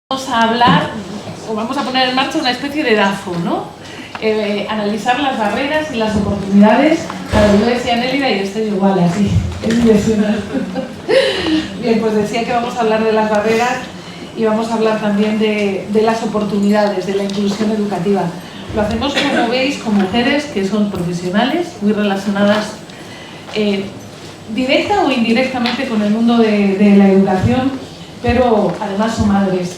Vamos a hablar, o vamos a poner en marcha una especie de DAFO, ¿no? Analizar las barreras y las oportunidades. Claro, yo decía Nélida y estoy igual, así, es direccional. Bien, pues decía que vamos a hablar de las barreras y vamos a hablar también de las oportunidades, de la inclusión educativa. Lo hacemos, como veis, con mujeres que son profesionales, muy relacionadas directa o indirectamente con el mundo de la educación, pero además son madres.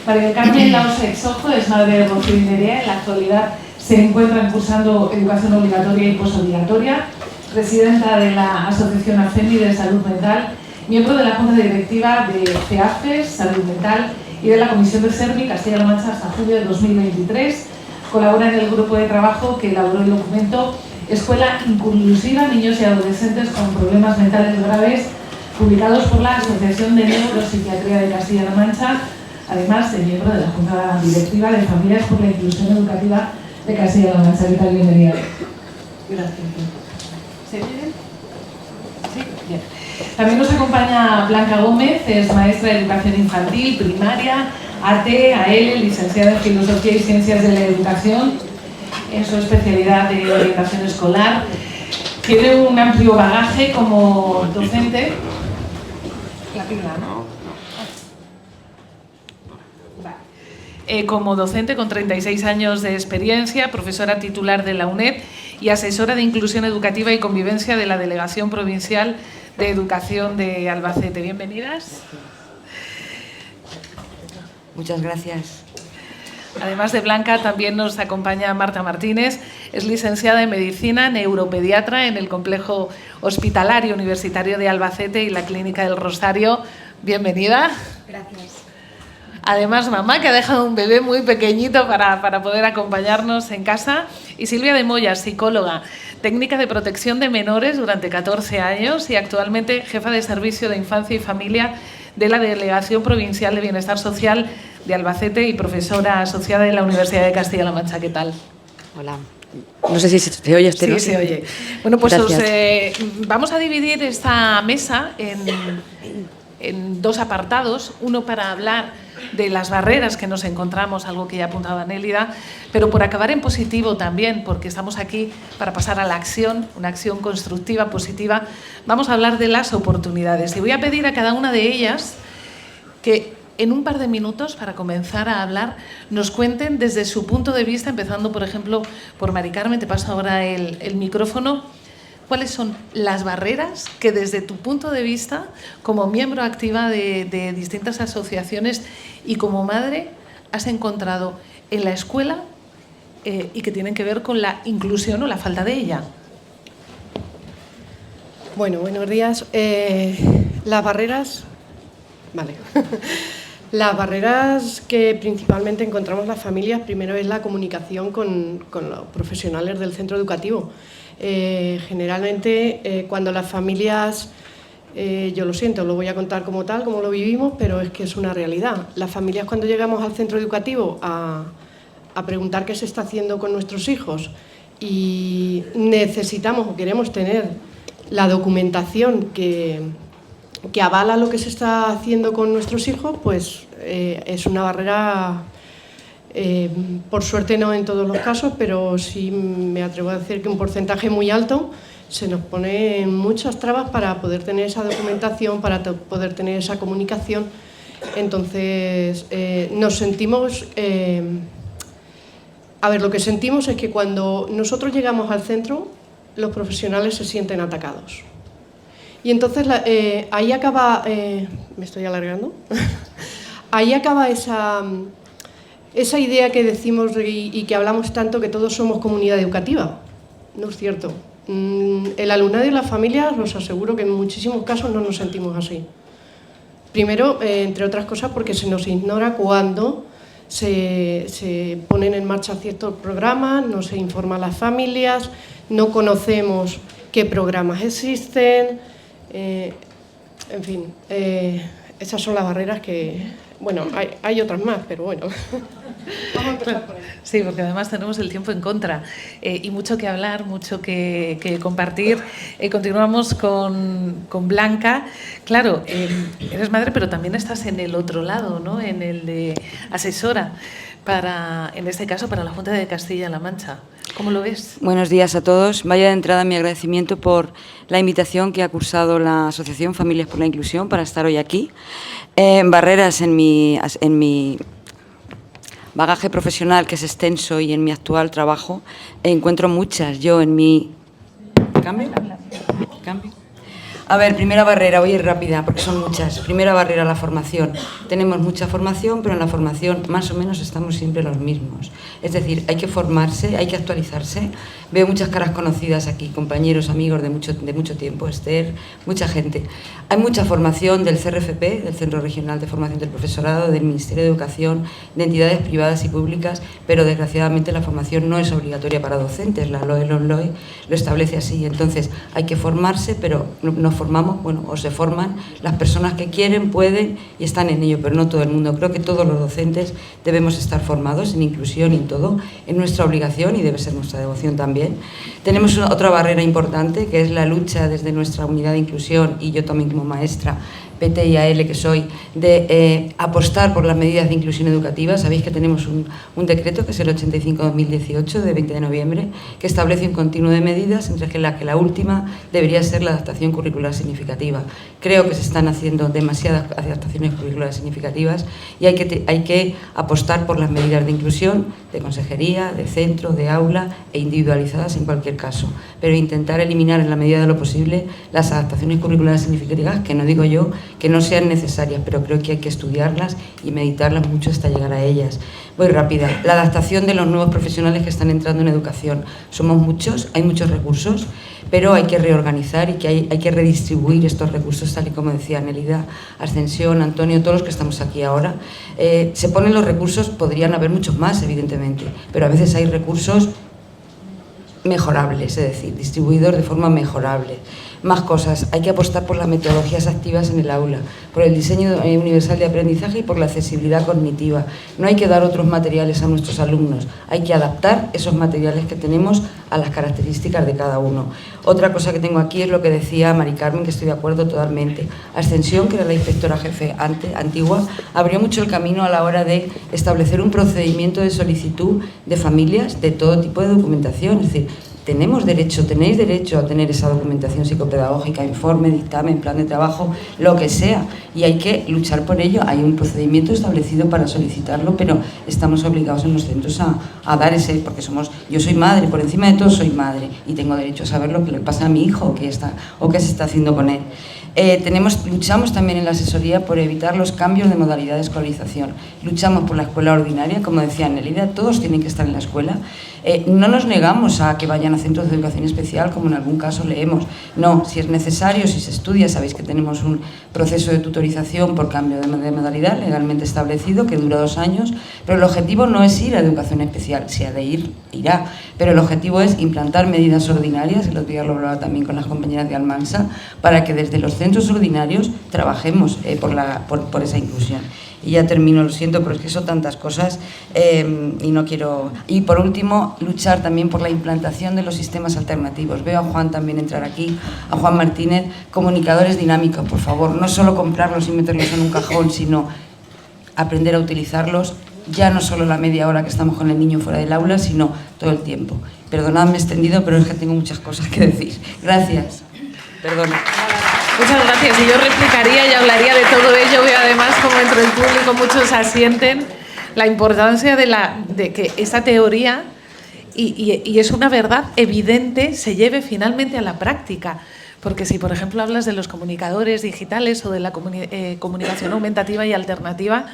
María del Carmen Laosa Exojo es madre de Rocío y Nerea. En la actualidad se encuentra cursando educación obligatoria y posobligatoria, presidenta de la Asociación AFEMI de Salud Mental, miembro de la Junta Directiva de CEAFES, Salud Mental, y de la Comisión de SERVI Castilla-La Mancha hasta julio de 2023. Colabora en el grupo de trabajo que elaboró el documento Escuela Inclusiva, Niños y Adolescentes con Problemas Mentales Graves, publicados por la Asociación de Neuropsiquiatría de Castilla-La Mancha, además de miembro de la Junta Directiva de Familias por la Inclusión Educativa de Castilla-La Mancha. ¿Qué tal? Bienvenida. Gracias. ¿Se oye bien? Sí, bien. También nos acompaña Blanca Gómez, es maestra de Educación Infantil, Primaria, AT, AL, licenciada en Filosofía y Ciencias de la Educación, en su especialidad de orientación escolar. Tiene un amplio bagaje como docente. La pila, ¿no? Como docente con 36 años de experiencia, profesora titular de la UNED y asesora de Inclusión Educativa y Convivencia de la Delegación Provincial de Educación de Albacete. Bienvenidas. Muchas gracias. Además de Blanca, también nos acompaña Marta Martínez, es licenciada en Medicina, neuropediatra en el Complejo Hospitalario Universitario de Albacete y la Clínica del Rosario. Bienvenida. Gracias. Además, mamá, que ha dejado un bebé muy pequeñito para poder acompañarnos en casa. Y Silvia de Moya, psicóloga, técnica de protección de menores durante 14 años y actualmente jefa de Servicio de Infancia y Familia de la Delegación Provincial de Bienestar Social de Albacete y profesora asociada en la Universidad de Castilla-La Mancha. ¿Qué tal? Hola. No sé si se oye usted, sí, ¿no? Sí, se oye. Bueno, pues vamos a dividir esta mesa en dos apartados. Uno para hablar de las barreras que nos encontramos, algo que ya apuntaba Nélida, pero por acabar en positivo también, porque estamos aquí para pasar a la acción, una acción constructiva, positiva. Vamos a hablar de las oportunidades y voy a pedir a cada una de ellas que en un par de minutos, para comenzar a hablar, nos cuenten desde su punto de vista, empezando, por ejemplo, por Mari Carmen, te paso ahora el micrófono. ¿Cuáles son las barreras que desde tu punto de vista, como miembro activa de distintas asociaciones y como madre, has encontrado en la escuela y que tienen que ver con la inclusión o la falta de ella? Bueno, buenos días. Las barreras... Vale. Las barreras que principalmente encontramos las familias, primero es la comunicación con los profesionales del centro educativo. Generalmente cuando las familias, yo lo siento, lo voy a contar como tal, como lo vivimos, pero es que es una realidad. Las familias cuando llegamos al centro educativo a preguntar qué se está haciendo con nuestros hijos y necesitamos o queremos tener la documentación que avala lo que se está haciendo con nuestros hijos, pues es una barrera. Por suerte no en todos los casos, pero sí me atrevo a decir que un porcentaje muy alto se nos pone muchas trabas para poder tener esa documentación, para poder tener esa comunicación. Entonces nos sentimos... lo que sentimos es que cuando nosotros llegamos al centro, los profesionales se sienten atacados. Y entonces ahí acaba... ¿me estoy alargando? Ahí acaba esa idea que decimos y que hablamos tanto, que todos somos comunidad educativa. No es cierto. El alumnado y las familias, os aseguro que en muchísimos casos no nos sentimos así. Primero, entre otras cosas, porque se nos ignora cuando se ponen en marcha ciertos programas, no se informa a las familias, no conocemos qué programas existen. En fin, esas son las barreras que... Bueno, hay otras más, pero bueno. Vamos a empezar por ahí. Sí, porque además tenemos el tiempo en contra y mucho que hablar, mucho que compartir. Continuamos con Blanca. Claro, eres madre, pero también estás en el otro lado, ¿no? En el de asesora, en este caso, para la Junta de Castilla-La Mancha. ¿Cómo lo ves? Buenos días a todos. Vaya de entrada mi agradecimiento por la invitación que ha cursado la Asociación Familias por la Inclusión para estar hoy aquí. Barreras en mi bagaje profesional, que es extenso, y en mi actual trabajo, encuentro muchas. Yo en mi... ¿Cambio? A ver, primera barrera, voy a ir rápida porque son muchas. Primera barrera, la formación. Tenemos mucha formación, pero en la formación más o menos estamos siempre los mismos. Es decir, hay que formarse, hay que actualizarse. Veo muchas caras conocidas aquí, compañeros, amigos de mucho tiempo, Esther, mucha gente. Hay mucha formación del CRFP, del Centro Regional de Formación del Profesorado, del Ministerio de Educación, de entidades privadas y públicas, pero desgraciadamente la formación no es obligatoria para docentes. La LOE lo establece así. Entonces, hay que formarse, pero nos formamos, bueno, o se forman las personas que quieren, pueden y están en ello, pero no todo el mundo. Creo que todos los docentes debemos estar formados en inclusión y en todo, en nuestra obligación y debe ser nuestra devoción también. Tenemos otra barrera importante, que es la lucha desde nuestra unidad de inclusión, y yo también como maestra, PT y AL que soy, de apostar por las medidas de inclusión educativa. Sabéis que tenemos un decreto, que es el 85-2018, de 20 de noviembre, que establece un continuo de medidas, entre que la última debería ser la adaptación curricular significativa. Creo que se están haciendo demasiadas adaptaciones curriculares significativas y hay que apostar por las medidas de inclusión, de consejería, de centro, de aula e individualizadas en cualquier caso, pero intentar eliminar en la medida de lo posible las adaptaciones curriculares significativas, que no digo yo que no sean necesarias, pero creo que hay que estudiarlas y meditarlas mucho hasta llegar a ellas. Voy rápida. La adaptación de los nuevos profesionales que están entrando en educación. Somos muchos, hay muchos recursos, pero hay que reorganizar y que hay que redistribuir estos recursos, tal y como decía Nelida, Ascensión, Antonio, todos los que estamos aquí ahora. Se ponen los recursos, podrían haber muchos más, evidentemente, pero a veces hay recursos mejorables, es decir, distribuidos de forma mejorable. Más cosas, hay que apostar por las metodologías activas en el aula, por el diseño universal de aprendizaje y por la accesibilidad cognitiva. No hay que dar otros materiales a nuestros alumnos, hay que adaptar esos materiales que tenemos a las características de cada uno. Otra cosa que tengo aquí es lo que decía Mari Carmen, que estoy de acuerdo totalmente. Ascensión, que era la inspectora jefe antigua, abrió mucho el camino a la hora de establecer un procedimiento de solicitud de familias de todo tipo de documentación. Es decir, tenéis derecho a tener esa documentación psicopedagógica, informe, dictamen, plan de trabajo, lo que sea, y hay que luchar por ello. Hay un procedimiento establecido para solicitarlo, pero estamos obligados en los centros a dar ese, porque yo soy madre, por encima de todo soy madre, y tengo derecho a saber lo que le pasa a mi hijo o qué se está haciendo con él. Luchamos también en la asesoría por evitar los cambios de modalidad de escolarización. Luchamos por la escuela ordinaria, como decía Nelida, todos tienen que estar en la escuela. No nos negamos a que vayan a centros de educación especial, como en algún caso leemos. No, si es necesario, si se estudia, sabéis que tenemos un proceso de tutorización por cambio de modalidad legalmente establecido que dura 2 años, pero el objetivo no es ir a educación especial, si ha de ir, irá, pero el objetivo es implantar medidas ordinarias, el otro día lo hablaba también con las compañeras de Almansa, para que desde los centros ordinarios trabajemos por esa inclusión. Y ya termino, lo siento, pero es que son tantas cosas y no quiero... Y por último, luchar también por la implantación de los sistemas alternativos. Veo a Juan también entrar aquí, a Juan Martínez, comunicadores dinámicos, por favor, no solo comprarlos y meterlos en un cajón, sino aprender a utilizarlos, ya no solo la media hora que estamos con el niño fuera del aula, sino todo el tiempo. Perdonadme extendido, pero es que tengo muchas cosas que decir. Gracias. Perdona. Muchas gracias. Y yo replicaría y hablaría de todo ello. Veo además como entre el público muchos asienten la importancia de que esa teoría, y es una verdad evidente, se lleve finalmente a la práctica. Porque si, por ejemplo, hablas de los comunicadores digitales o de la comunicación aumentativa y alternativa,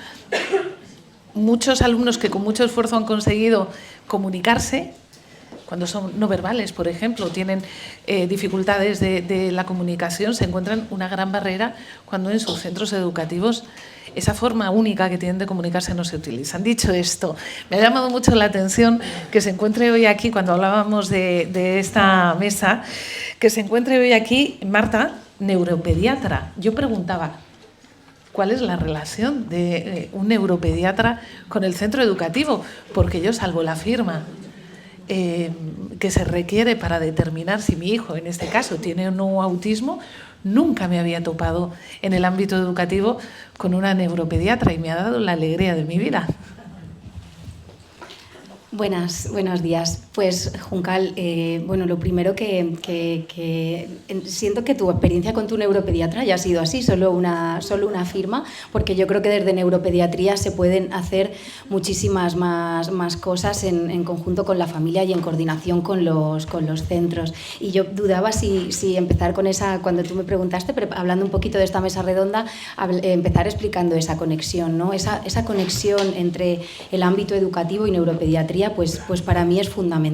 muchos alumnos que con mucho esfuerzo han conseguido comunicarse, cuando son no verbales, por ejemplo, tienen dificultades de la comunicación, se encuentran una gran barrera cuando en sus centros educativos esa forma única que tienen de comunicarse no se utiliza. Dicho esto, me ha llamado mucho la atención que se encuentre hoy aquí, cuando hablábamos de esta mesa, que se encuentre hoy aquí Marta, neuropediatra. Yo preguntaba, cuál es la relación de un neuropediatra con el centro educativo, porque yo, salvo la firma que se requiere para determinar si mi hijo, en este caso, tiene o no autismo, nunca me había topado en el ámbito educativo con una neuropediatra y me ha dado la alegría de mi vida. Buenos días. Pues, Juncal, bueno, lo primero que siento que tu experiencia con tu neuropediatra ya ha sido así, solo una firma, porque yo creo que desde neuropediatría se pueden hacer muchísimas más cosas en conjunto con la familia y en coordinación con los centros. Y yo dudaba si empezar con esa, cuando tú me preguntaste, pero hablando un poquito de esta mesa redonda, empezar explicando esa conexión, ¿no? Esa conexión entre el ámbito educativo y neuropediatría, pues para mí es fundamental.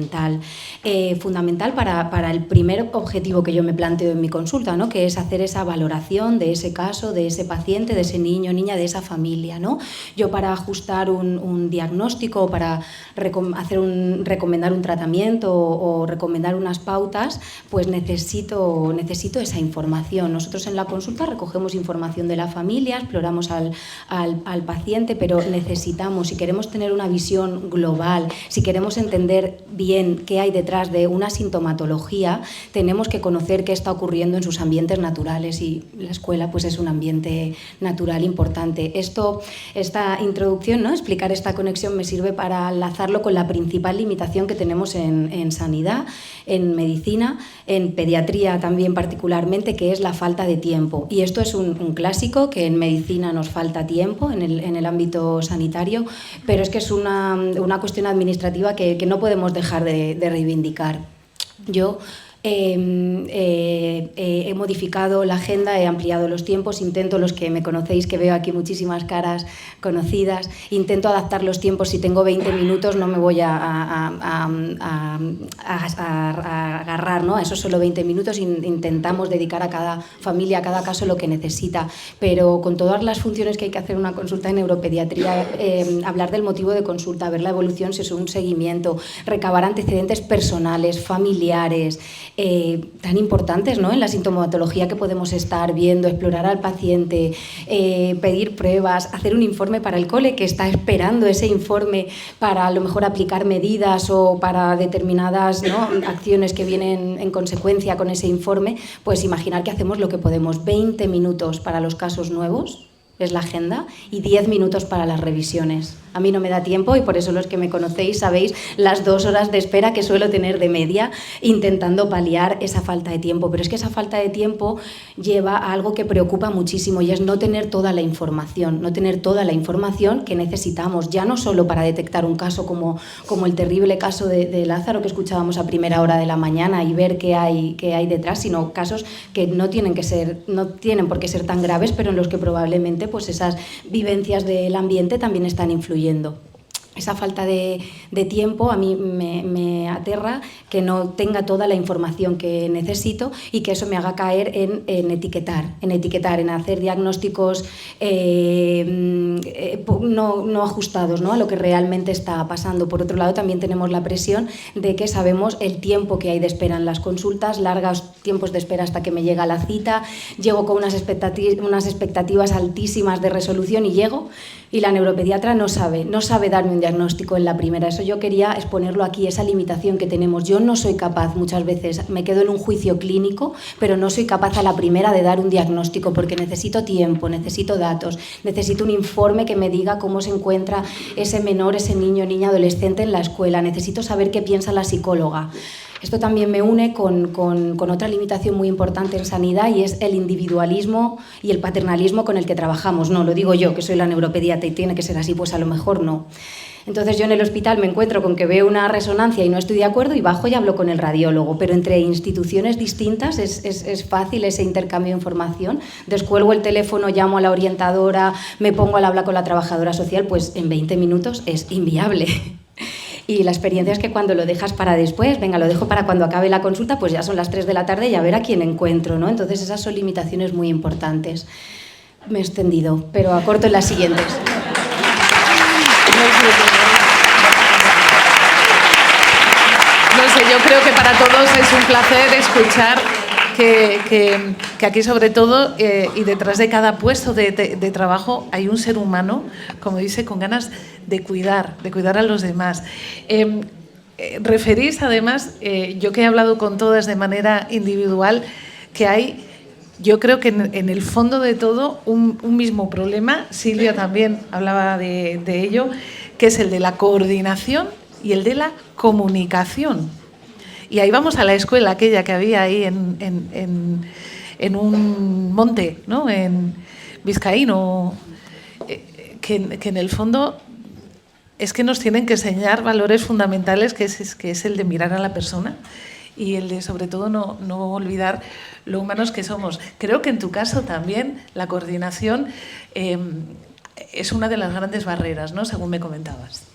Fundamental para el primer objetivo que yo me planteo en mi consulta, ¿no? Que es hacer esa valoración de ese caso, de ese paciente, de ese niño, niña, de esa familia, ¿no? Yo, para ajustar un diagnóstico, para recomendar un tratamiento o recomendar unas pautas, pues necesito esa información. Nosotros en la consulta recogemos información de la familia, exploramos al paciente, pero necesitamos, si queremos tener una visión global, si queremos entender bien qué hay detrás de una sintomatología, tenemos que conocer qué está ocurriendo en sus ambientes naturales, y la escuela pues es un ambiente natural importante. Esta introducción, ¿no? Explicar esta conexión me sirve para enlazarlo con la principal limitación que tenemos en sanidad, en medicina, en pediatría también particularmente, que es la falta de tiempo. Y esto es un clásico, que en medicina nos falta tiempo en el ámbito sanitario, pero es que es una cuestión administrativa que no podemos dejar de reivindicar. Yo he modificado la agenda, he ampliado los tiempos, intento, los que me conocéis, que veo aquí muchísimas caras conocidas, intento adaptar los tiempos. Si tengo 20 minutos no me voy a agarrar, ¿no? A esos solo 20 minutos. Intentamos dedicar a cada familia, a cada caso, lo que necesita, pero con todas las funciones que hay que hacer en una consulta en neuropediatría, hablar del motivo de consulta, ver la evolución si es un seguimiento, recabar antecedentes personales, familiares, tan importantes, ¿no? En la sintomatología que podemos estar viendo, explorar al paciente, pedir pruebas, hacer un informe para el cole que está esperando ese informe para a lo mejor aplicar medidas o para determinadas, ¿no? acciones que vienen en consecuencia con ese informe. Pues imaginar que hacemos lo que podemos. 20 minutos para los casos nuevos es la agenda y 10 minutos para las revisiones. A mí no me da tiempo, y por eso los que me conocéis sabéis las 2 horas de espera que suelo tener de media, intentando paliar esa falta de tiempo. Pero es que esa falta de tiempo lleva a algo que preocupa muchísimo, y es no tener toda la información que necesitamos, ya no solo para detectar un caso como el terrible caso de Lázaro que escuchábamos a primera hora de la mañana y ver qué hay detrás, sino casos que no tienen por qué ser tan graves, pero en los que probablemente pues esas vivencias del ambiente también están influyendo. Esa falta de tiempo a mí me aterra, que no tenga toda la información que necesito, y que eso me haga caer en etiquetar, en hacer diagnósticos no ajustados, ¿no? a lo que realmente está pasando. Por otro lado, también tenemos la presión de que sabemos el tiempo que hay de espera en las consultas, largos tiempos de espera hasta que me llega la cita, llego con unas expectativas altísimas de resolución y la neuropediatra no sabe darme un diagnóstico en la primera. Eso yo quería exponerlo aquí, esa limitación que tenemos. Yo no soy capaz, muchas veces me quedo en un juicio clínico, pero no soy capaz a la primera de dar un diagnóstico, porque necesito tiempo, necesito datos, necesito un informe que me diga cómo se encuentra ese menor, ese niño, niña, adolescente en la escuela, necesito saber qué piensa la psicóloga. Esto también me une con otra limitación muy importante en sanidad, y es el individualismo y el paternalismo con el que trabajamos. No, lo digo yo, que soy la neuropediatra y tiene que ser así, pues a lo mejor no. Entonces yo en el hospital me encuentro con que veo una resonancia y no estoy de acuerdo, y bajo y hablo con el radiólogo, pero entre instituciones distintas es fácil ese intercambio de información. Descuelgo el teléfono, llamo a la orientadora, me pongo al habla con la trabajadora social, pues en 20 minutos es inviable. Y la experiencia es que cuando lo dejas para después, venga, lo dejo para cuando acabe la consulta, pues ya son las 3 de la tarde y a ver a quién encuentro, ¿no? Entonces esas son limitaciones muy importantes. Me he extendido, pero acorto en las siguientes. No sé, yo creo que para todos es un placer escuchar que aquí sobre todo, y detrás de cada puesto de trabajo hay un ser humano, como dice, con ganas de cuidar a los demás. Referís además, yo que he hablado con todas de manera individual, que hay, yo creo que en el fondo de todo un mismo problema. Silvia también hablaba de ello, que es el de la coordinación y el de la comunicación. Y ahí vamos a la escuela aquella que había ahí en un monte, ¿no? En Vizcaíno, que en el fondo es que nos tienen que enseñar valores fundamentales, que es el de mirar a la persona y el de, sobre todo, no olvidar lo humanos que somos. Creo que en tu caso también la coordinación es una de las grandes barreras, ¿no? Según me comentabas.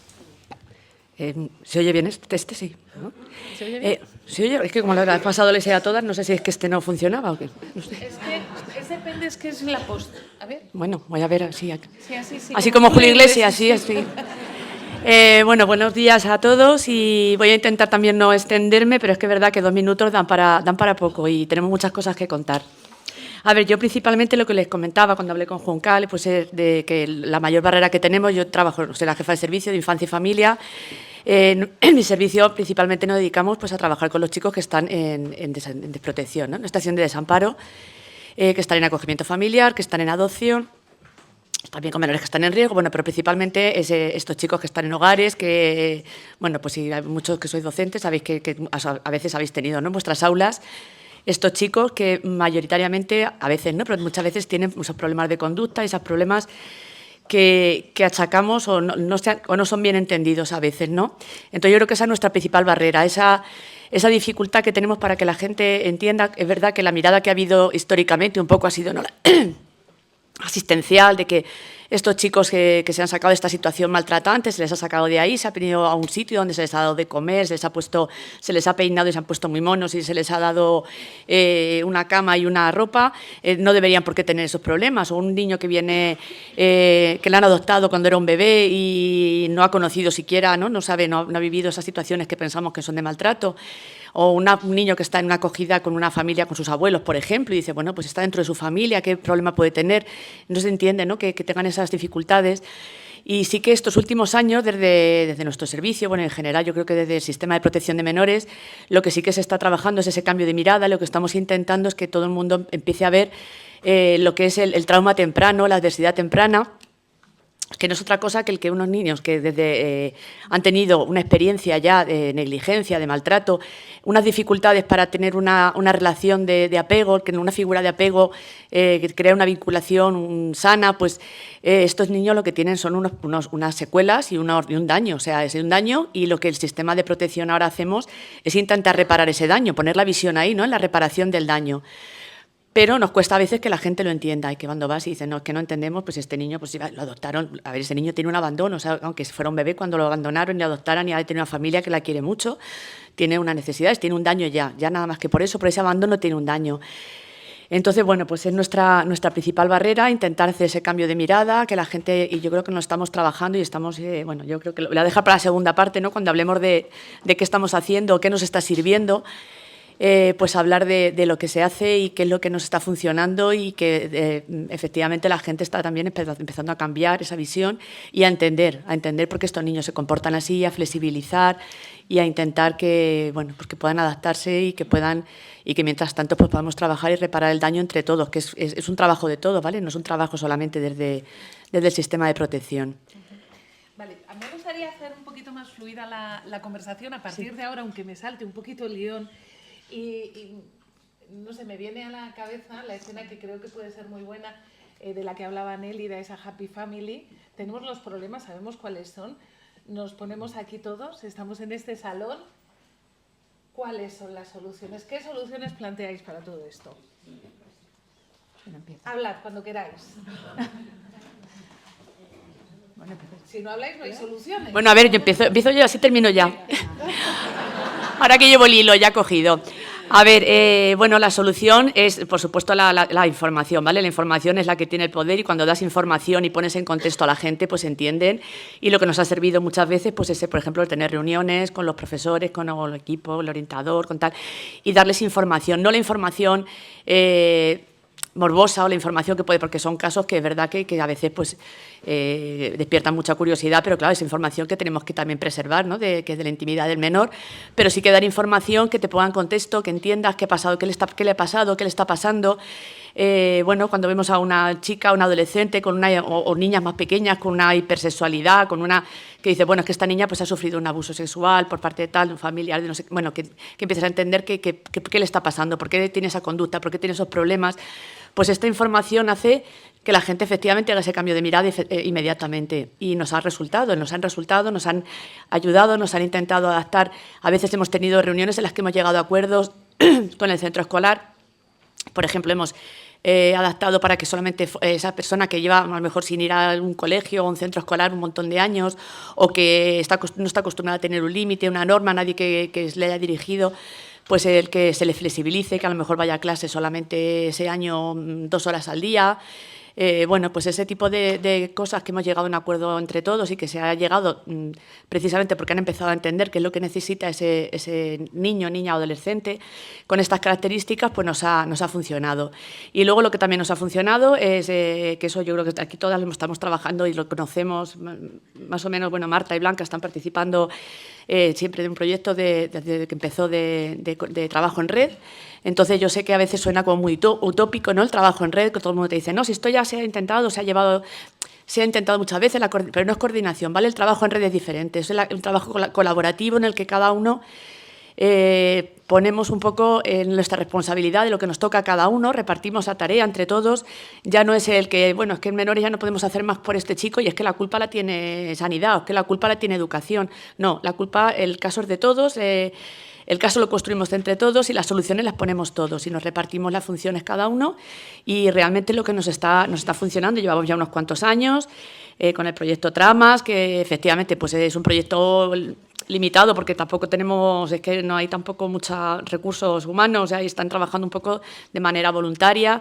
¿Se oye bien este sí? ¿No? ¿Se oye bien? ¿Se oye? Es que como la vez pasado les a todas, no sé si es que este no funcionaba o qué. No sé. Es que depende, es que es la post. A ver. Bueno, voy a ver así. Sí, así como Julio Iglesias, así. Bueno, buenos días a todos y voy a intentar también no extenderme, pero es que es verdad que 2 minutos dan para poco y tenemos muchas cosas que contar. A ver, yo principalmente lo que les comentaba cuando hablé con Juncal, pues es de que la mayor barrera que tenemos, yo trabajo, soy la jefa de servicio de infancia y familia. En mi servicio principalmente nos dedicamos pues, a trabajar con los chicos que están en desprotección, ¿no? En estación de desamparo, que están en acogimiento familiar, que están en adopción, también con menores que están en riesgo, bueno, pero principalmente estos chicos que están en hogares, que, bueno, pues si hay muchos que sois docentes, sabéis que a veces habéis tenido, ¿no? En vuestras aulas estos chicos que mayoritariamente, a veces no, pero muchas veces tienen esos problemas de conducta, esos problemas que achacamos o no son bien entendidos a veces, ¿no? Entonces yo creo que esa es nuestra principal barrera, esa dificultad que tenemos para que la gente entienda. Es verdad que la mirada que ha habido históricamente un poco ha sido, ¿no?, asistencial, de que estos chicos que se han sacado de esta situación maltratante, se les ha sacado de ahí, se ha venido a un sitio donde se les ha dado de comer, se les ha peinado y se han puesto muy monos y se les ha dado una cama y una ropa, no deberían por qué tener esos problemas. O un niño que viene, que le han adoptado cuando era un bebé y no ha conocido siquiera, no sabe, no ha vivido esas situaciones que pensamos que son de maltrato. O un niño que está en una acogida con una familia, con sus abuelos, por ejemplo, y dice, bueno, pues está dentro de su familia, ¿qué problema puede tener? No se entiende, ¿no?, que tengan esas dificultades. Y sí que estos últimos años, desde nuestro servicio, bueno, en general, yo creo que desde el sistema de protección de menores, lo que sí que se está trabajando es ese cambio de mirada. Lo que estamos intentando es que todo el mundo empiece a ver lo que es el trauma temprano, la adversidad temprana, que no es otra cosa que el que unos niños que desde han tenido una experiencia ya de negligencia, de maltrato, unas dificultades para tener una relación de apego, que una figura de apego que crea una vinculación sana, pues estos niños lo que tienen son unas secuelas y un daño, o sea, es un daño, y lo que el sistema de protección ahora hacemos es intentar reparar ese daño, poner la visión ahí, ¿no?, en la reparación del daño. Pero nos cuesta a veces que la gente lo entienda, y que cuando vas y dices, no, es que no entendemos, pues este niño pues lo adoptaron, a ver, ese niño tiene un abandono, o sea, aunque fuera un bebé, cuando lo abandonaron y lo adoptaran, y ahora tiene una familia que la quiere mucho, tiene unas necesidades, tiene un daño ya nada más que por eso, por ese abandono tiene un daño. Entonces, bueno, pues es nuestra principal barrera, intentar hacer ese cambio de mirada, que la gente, y yo creo que nos estamos trabajando y estamos, bueno, yo creo que lo voy a dejar para la segunda parte, ¿no?, cuando hablemos de qué estamos haciendo, qué nos está sirviendo. Pues hablar de lo que se hace y qué es lo que nos está funcionando, y que efectivamente la gente está también empezando a cambiar esa visión y a entender por qué estos niños se comportan así, a flexibilizar y a intentar que, bueno, pues que puedan adaptarse y que mientras tanto pues podamos trabajar y reparar el daño entre todos, que es un trabajo de todos, ¿vale? No es un trabajo solamente desde el sistema de protección. Vale, a mí me gustaría hacer un poquito más fluida la conversación a partir de ahora, aunque me salte un poquito el guión. Y no sé, me viene a la cabeza la escena que creo que puede ser muy buena, de la que hablaba Nelly, de esa happy family. Tenemos los problemas, sabemos cuáles son, nos ponemos aquí todos, estamos en este salón. ¿Cuáles son las soluciones? ¿Qué soluciones planteáis para todo esto? Hablad cuando queráis. Si no habláis, no hay soluciones. Bueno, a ver, yo empiezo yo, así termino ya. Ahora que llevo el hilo ya cogido. A ver, bueno, la solución es, por supuesto, la información, ¿vale? La información es la que tiene el poder y cuando das información y pones en contexto a la gente, pues entienden. Y lo que nos ha servido muchas veces, pues es, por ejemplo, tener reuniones con los profesores, con el equipo, el orientador, con tal, y darles información, no la información morbosa o la información que puede, porque son casos que es verdad que a veces pues despiertan mucha curiosidad, pero claro, es información que tenemos que también preservar, ¿no? Que es de la intimidad del menor, pero sí que dar información que te ponga en contexto, que entiendas qué ha pasado, qué le ha pasado, qué le está pasando. Bueno, cuando vemos a una chica, una adolescente con o niñas más pequeñas con una hipersexualidad, con una que dice, bueno, es que esta niña pues ha sufrido un abuso sexual por parte de tal, un familiar, de no sé, bueno, que empiezas a entender qué le está pasando, por qué tiene esa conducta, por qué tiene esos problemas. Pues esta información hace que la gente efectivamente haga ese cambio de mirada inmediatamente y nos han resultado, nos han ayudado, nos han intentado adaptar. A veces hemos tenido reuniones en las que hemos llegado a acuerdos con el centro escolar. Por ejemplo, hemos adaptado para que solamente esa persona que lleva a lo mejor sin ir a un colegio o un centro escolar un montón de años o que no está acostumbrada a tener un límite, una norma, nadie que le haya dirigido, pues el que se le flexibilice, que a lo mejor vaya a clase solamente ese año 2 horas al día. Bueno, pues ese tipo de cosas que hemos llegado a un acuerdo entre todos y que se ha llegado precisamente porque han empezado a entender qué es lo que necesita ese niño, niña o adolescente con estas características, pues nos ha funcionado. Y luego lo que también nos ha funcionado es que eso yo creo que aquí todas lo estamos trabajando y lo conocemos más o menos. Bueno, Marta y Blanca están participando siempre de un proyecto desde que empezó de trabajo en red. Entonces yo sé que a veces suena como muy utópico, ¿no? El trabajo en red, que todo el mundo te dice, no, si esto ya se ha intentado, se ha intentado muchas veces, pero no es coordinación, ¿vale? El trabajo en red es diferente, es un trabajo colaborativo en el que cada uno ponemos un poco en nuestra responsabilidad de lo que nos toca a cada uno, repartimos la tarea entre todos, ya no es el que, bueno, es que en menores ya no podemos hacer más por este chico y es que la culpa la tiene sanidad, o es que la culpa la tiene educación. No, la culpa, el caso es de todos, el caso lo construimos entre todos y las soluciones las ponemos todos y nos repartimos las funciones cada uno y realmente lo que nos está funcionando, llevamos ya unos cuantos años con el proyecto Tramas, que efectivamente pues es un proyecto limitado porque tampoco tenemos, es que no hay tampoco muchos recursos humanos, ahí están trabajando un poco de manera voluntaria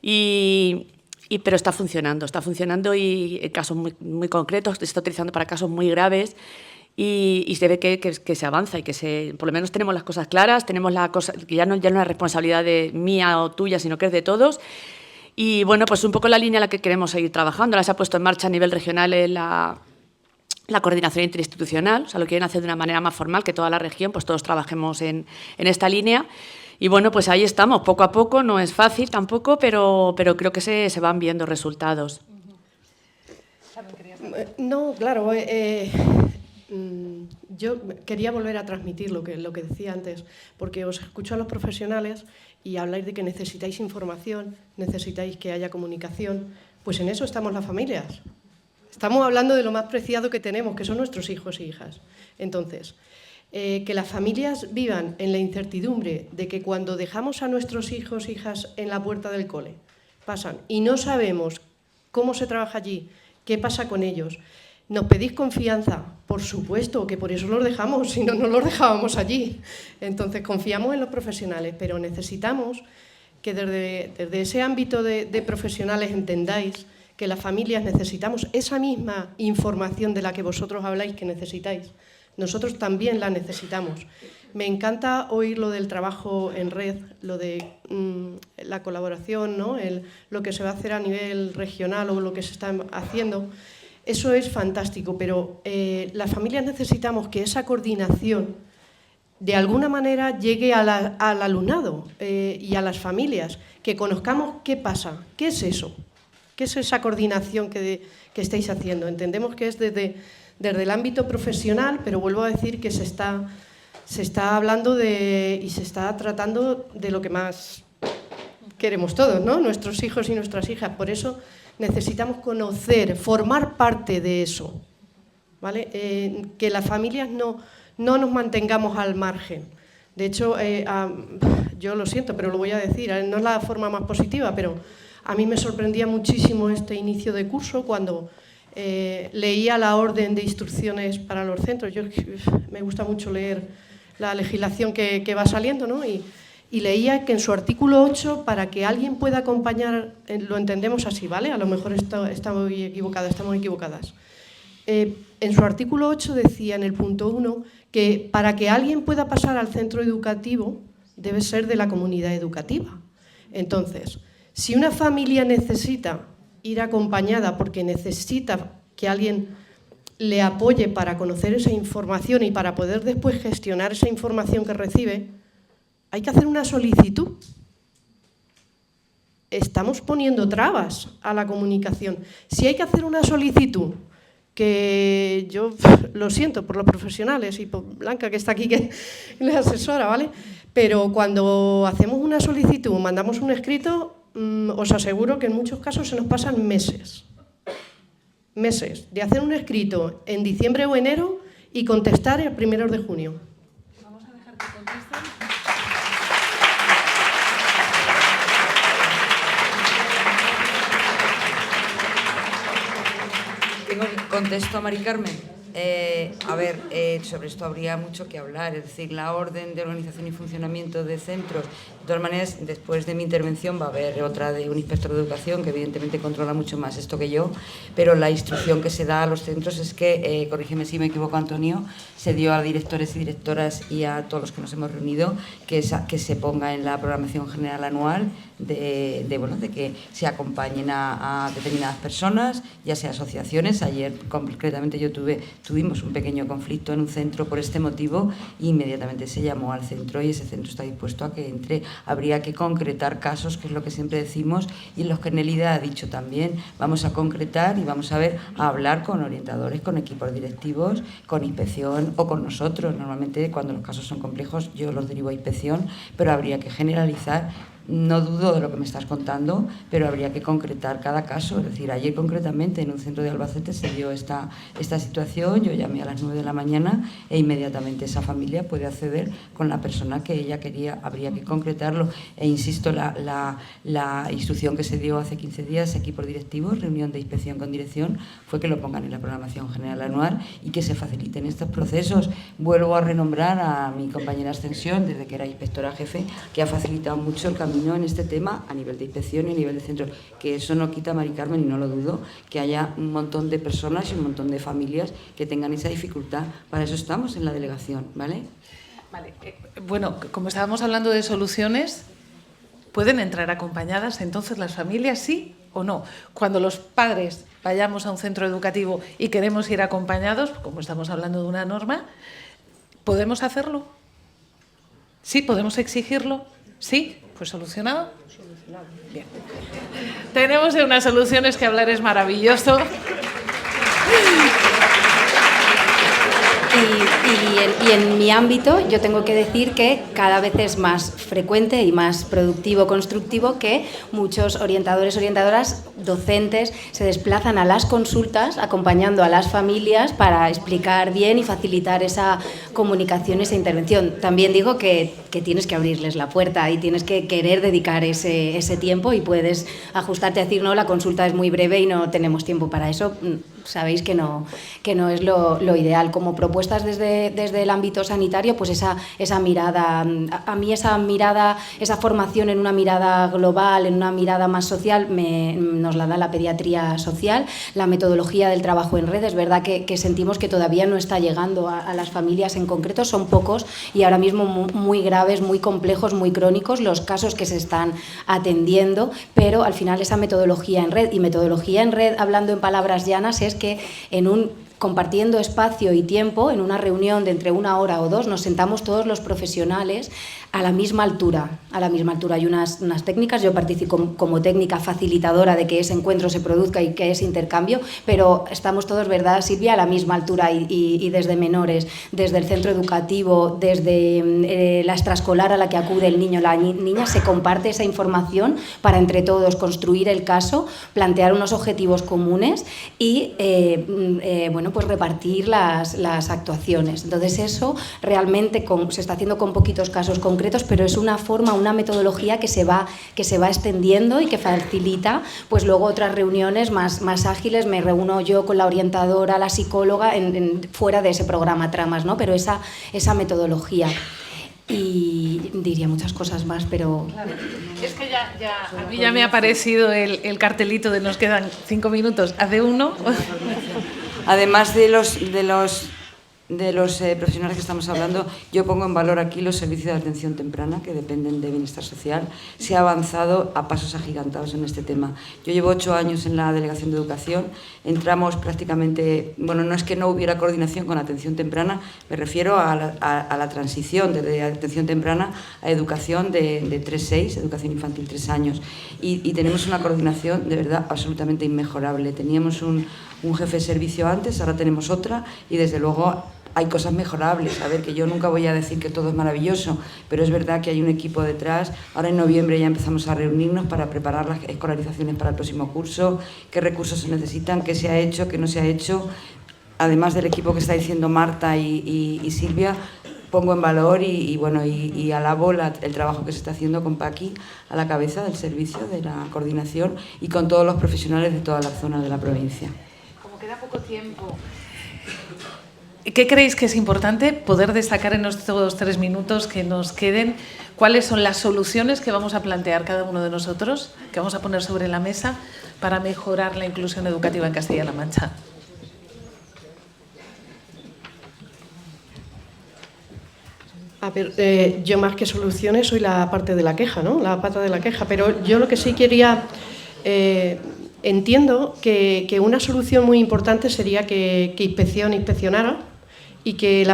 pero está funcionando y en casos muy, muy concretos, se está utilizando para casos muy graves. Y se ve que se avanza y que por lo menos tenemos las cosas claras, tenemos la cosa que ya no es una responsabilidad de mía o tuya, sino que es de todos. Y bueno, pues un poco la línea en la que queremos seguir trabajando. Ahora se ha puesto en marcha a nivel regional la coordinación interinstitucional, o sea, lo quieren hacer de una manera más formal, que toda la región, pues todos trabajemos en esta línea. Y bueno, pues ahí estamos, poco a poco, no es fácil tampoco, pero creo que se van viendo resultados. No, claro, yo quería volver a transmitir lo que decía antes, porque os escucho a los profesionales y habláis de que necesitáis información, necesitáis que haya comunicación, pues en eso estamos las familias. Estamos hablando de lo más preciado que tenemos, que son nuestros hijos e hijas. Entonces, que las familias vivan en la incertidumbre de que cuando dejamos a nuestros hijos e hijas en la puerta del cole, pasan y no sabemos cómo se trabaja allí, qué pasa con ellos. ¿Nos pedís confianza? Por supuesto, que por eso los dejamos, si no, no los dejábamos allí. Entonces, confiamos en los profesionales, pero necesitamos que desde ese ámbito de profesionales entendáis que las familias necesitamos esa misma información de la que vosotros habláis que necesitáis. Nosotros también la necesitamos. Me encanta oír lo del trabajo en red, lo de la colaboración, ¿no? Lo que se va a hacer a nivel regional o lo que se está haciendo. Eso es fantástico, pero las familias necesitamos que esa coordinación de alguna manera llegue al alumnado y a las familias, que conozcamos qué pasa, qué es eso, qué es esa coordinación que estáis haciendo. Entendemos que es desde el ámbito profesional, pero vuelvo a decir que se está hablando y se está tratando de lo que más queremos todos, ¿no? Nuestros hijos y nuestras hijas. Por eso necesitamos conocer, formar parte de eso, ¿vale? Que las familias no nos mantengamos al margen. De hecho, yo lo siento, pero lo voy a decir, no es la forma más positiva, pero a mí me sorprendía muchísimo este inicio de curso cuando leía la orden de instrucciones para los centros. Me gusta mucho leer la legislación que va saliendo, ¿no? y leía que en su artículo 8, para que alguien pueda acompañar, lo entendemos así, ¿vale? A lo mejor estamos equivocadas. En su artículo 8 decía en el punto 1 que para que alguien pueda pasar al centro educativo debe ser de la comunidad educativa. Entonces, si una familia necesita ir acompañada porque necesita que alguien le apoye para conocer esa información y para poder después gestionar esa información que recibe, hay que hacer una solicitud. Estamos poniendo trabas a la comunicación. Si hay que hacer una solicitud, que yo lo siento por los profesionales y por Blanca, que está aquí, que es la asesora, ¿vale? Pero cuando hacemos una solicitud, mandamos un escrito, os aseguro que en muchos casos se nos pasan meses. Meses de hacer un escrito en diciembre o enero y contestar el 1 de junio. Vamos a dejar que contesten. Contesto a Mari Carmen. Sobre esto habría mucho que hablar, es decir, la orden de organización y funcionamiento de centros. De todas maneras, después de mi intervención va a haber otra de un inspector de educación que evidentemente controla mucho más esto que yo, pero la instrucción que se da a los centros es que, corrígeme si me equivoco, Antonio, se dio a directores y directoras y a todos los que nos hemos reunido que se ponga en la programación general anual de que se acompañen a determinadas personas, ya sea asociaciones. Ayer concretamente tuvimos un pequeño conflicto en un centro por este motivo y inmediatamente se llamó al centro y ese centro está dispuesto a que entre. Habría que concretar casos, que es lo que siempre decimos, y en los que Nélida ha dicho también. Vamos a concretar y vamos a hablar con orientadores, con equipos directivos, con inspección o con nosotros. Normalmente cuando los casos son complejos yo los derivo a inspección, pero habría que generalizar. No dudo de lo que me estás contando, pero habría que concretar cada caso. Es decir, ayer concretamente en un centro de Albacete se dio esta situación, yo llamé a las 9 de la mañana e inmediatamente esa familia puede acceder con la persona que ella quería. Habría que concretarlo e insisto, la instrucción que se dio hace 15 días, equipos directivos, reunión de inspección con dirección, fue que lo pongan en la programación general anual y que se faciliten estos procesos. Vuelvo a renombrar a mi compañera Ascensión, desde que era inspectora jefe, que ha facilitado mucho el camino en este tema a nivel de inspección y a nivel de centro, que eso no quita, Mari Carmen, y no lo dudo, que haya un montón de personas y un montón de familias que tengan esa dificultad. Para eso estamos en la delegación, ¿vale? Vale. Bueno, como estábamos hablando de soluciones, ¿pueden entrar acompañadas entonces las familias, sí o no? Cuando los padres vayamos a un centro educativo y queremos ir acompañados, como estamos hablando de una norma, ¿podemos hacerlo? ¿Sí? ¿Podemos exigirlo? ¿Sí? Pues solucionado. Bien. Tenemos de unas soluciones que hablar, es maravilloso. Y en mi ámbito yo tengo que decir que cada vez es más frecuente y más productivo, constructivo, que muchos orientadores, orientadoras, docentes se desplazan a las consultas acompañando a las familias para explicar bien y facilitar esa comunicación, esa intervención. También digo que tienes que abrirles la puerta y tienes que querer dedicar ese tiempo y puedes ajustarte a decir, no, la consulta es muy breve y no tenemos tiempo para eso. Sabéis que no es lo ideal. Como propuestas desde el ámbito sanitario, pues esa mirada, a mí esa mirada, esa formación en una mirada global, en una mirada más social, nos la da la pediatría social. La metodología del trabajo en red, es verdad que sentimos que todavía no está llegando a las familias en concreto, son pocos y ahora mismo muy graves, muy complejos, muy crónicos los casos que se están atendiendo, pero al final esa metodología en red, y metodología en red, hablando en palabras llanas, es que compartiendo espacio y tiempo, en una reunión de entre 1 hora o 2, nos sentamos todos los profesionales a la misma altura. Hay unas técnicas, yo participo como técnica facilitadora de que ese encuentro se produzca y que ese intercambio, pero estamos todos, ¿verdad, Silvia?, a la misma altura y desde menores, desde el centro educativo, desde la extraescolar a la que acude el niño, la niña, se comparte esa información para entre todos construir el caso, plantear unos objetivos comunes y pues repartir las actuaciones. Entonces eso realmente se está haciendo con poquitos casos concretos, pero es una forma, una metodología que se va extendiendo y que facilita pues luego otras reuniones más ágiles. Me reúno yo con la orientadora, la psicóloga, fuera de ese programa Tramas, ¿no? Pero esa metodología. Y diría muchas cosas más, pero... Claro. Es que a mí ya me ha aparecido el cartelito de nos quedan 5 minutos. ¿Hace uno? Además de los profesionales que estamos hablando, yo pongo en valor aquí los servicios de atención temprana que dependen de Bienestar Social. Se ha avanzado a pasos agigantados en este tema. Yo llevo 8 años en la Delegación de Educación, entramos prácticamente, bueno, no es que no hubiera coordinación con atención temprana, me refiero a la transición de atención temprana a educación de 3-6, educación infantil 3 años. Y tenemos una coordinación de verdad absolutamente inmejorable. Teníamos un jefe de servicio antes, ahora tenemos otra y desde luego hay cosas mejorables. A ver, que yo nunca voy a decir que todo es maravilloso, pero es verdad que hay un equipo detrás. Ahora en noviembre ya empezamos a reunirnos para preparar las escolarizaciones para el próximo curso, qué recursos se necesitan, qué se ha hecho, qué no se ha hecho. Además del equipo que está diciendo Marta y Silvia, pongo en valor y alabo el trabajo que se está haciendo con Paqui a la cabeza del servicio, de la coordinación y con todos los profesionales de toda la zona de la provincia. Como queda poco tiempo, ¿qué creéis que es importante poder destacar en estos 3 minutos que nos queden? ¿Cuáles son las soluciones que vamos a plantear cada uno de nosotros, que vamos a poner sobre la mesa para mejorar la inclusión educativa en Castilla-La Mancha? A ver, yo más que soluciones soy la parte de la queja, ¿no? La pata de la queja, pero yo lo que sí quería... entiendo que una solución muy importante sería que Inspección inspeccionara y que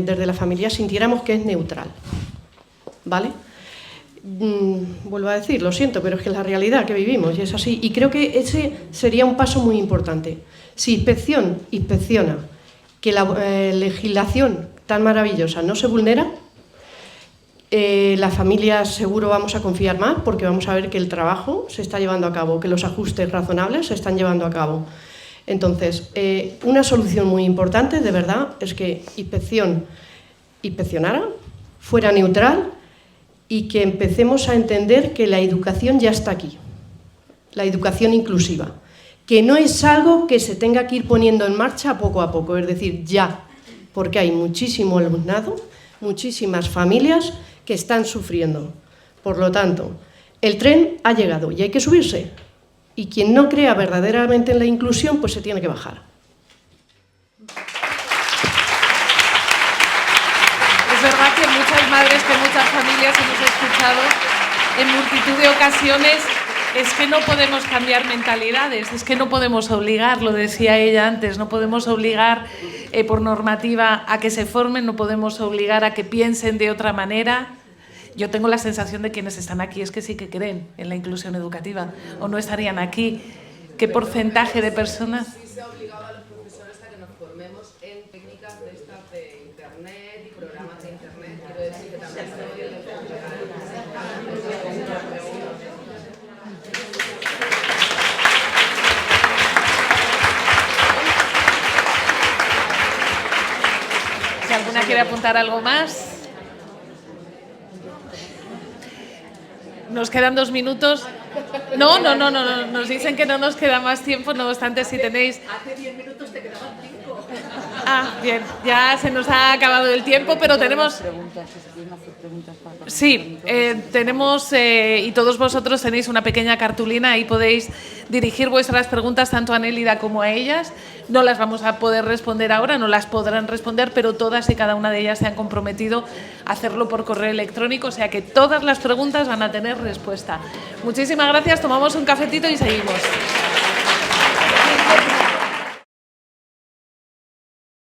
desde la familia sintiéramos que es neutral, ¿vale? Vuelvo a decir, lo siento, pero es que es la realidad que vivimos y es así. Y creo que ese sería un paso muy importante. Si Inspección inspecciona que la legislación tan maravillosa no se vulnera, las familias seguro vamos a confiar más porque vamos a ver que el trabajo se está llevando a cabo, que los ajustes razonables se están llevando a cabo. Entonces, una solución muy importante, de verdad, es que Inspección inspeccionara, fuera neutral y que empecemos a entender que la educación ya está aquí, la educación inclusiva, que no es algo que se tenga que ir poniendo en marcha poco a poco, es decir, ya, porque hay muchísimo alumnado, muchísimas familias que están sufriendo. Por lo tanto, el tren ha llegado y hay que subirse. Y quien no crea verdaderamente en la inclusión, pues se tiene que bajar. Es verdad que muchas madres, que muchas familias hemos escuchado en multitud de ocasiones, es que no podemos cambiar mentalidades, es que no podemos obligar, lo decía ella antes, no podemos obligar por normativa a que se formen, no podemos obligar a que piensen de otra manera. Yo tengo la sensación de quienes están aquí es que sí que creen en la inclusión educativa o no estarían aquí. ¿Qué porcentaje de personas? Sí se ha obligado a los profesores a que nos formemos en técnicas de estas de internet y programas de internet. Quiero decir que también se oye el Si alguna quiere apuntar algo más. Nos quedan 2 minutos. No, nos dicen que no nos queda más tiempo, no obstante, si tenéis... Hace 10 minutos te quedaban 5. Ah, bien, ya se nos ha acabado el tiempo, pero tenemos... Sí, tenemos, y todos vosotros tenéis una pequeña cartulina, ahí podéis dirigir vuestras preguntas tanto a Nélida como a ellas. No las vamos a poder responder ahora, no las podrán responder, pero todas y cada una de ellas se han comprometido a hacerlo por correo electrónico, o sea que todas las preguntas van a tener respuesta. Muchísimas gracias, tomamos un cafetito y seguimos.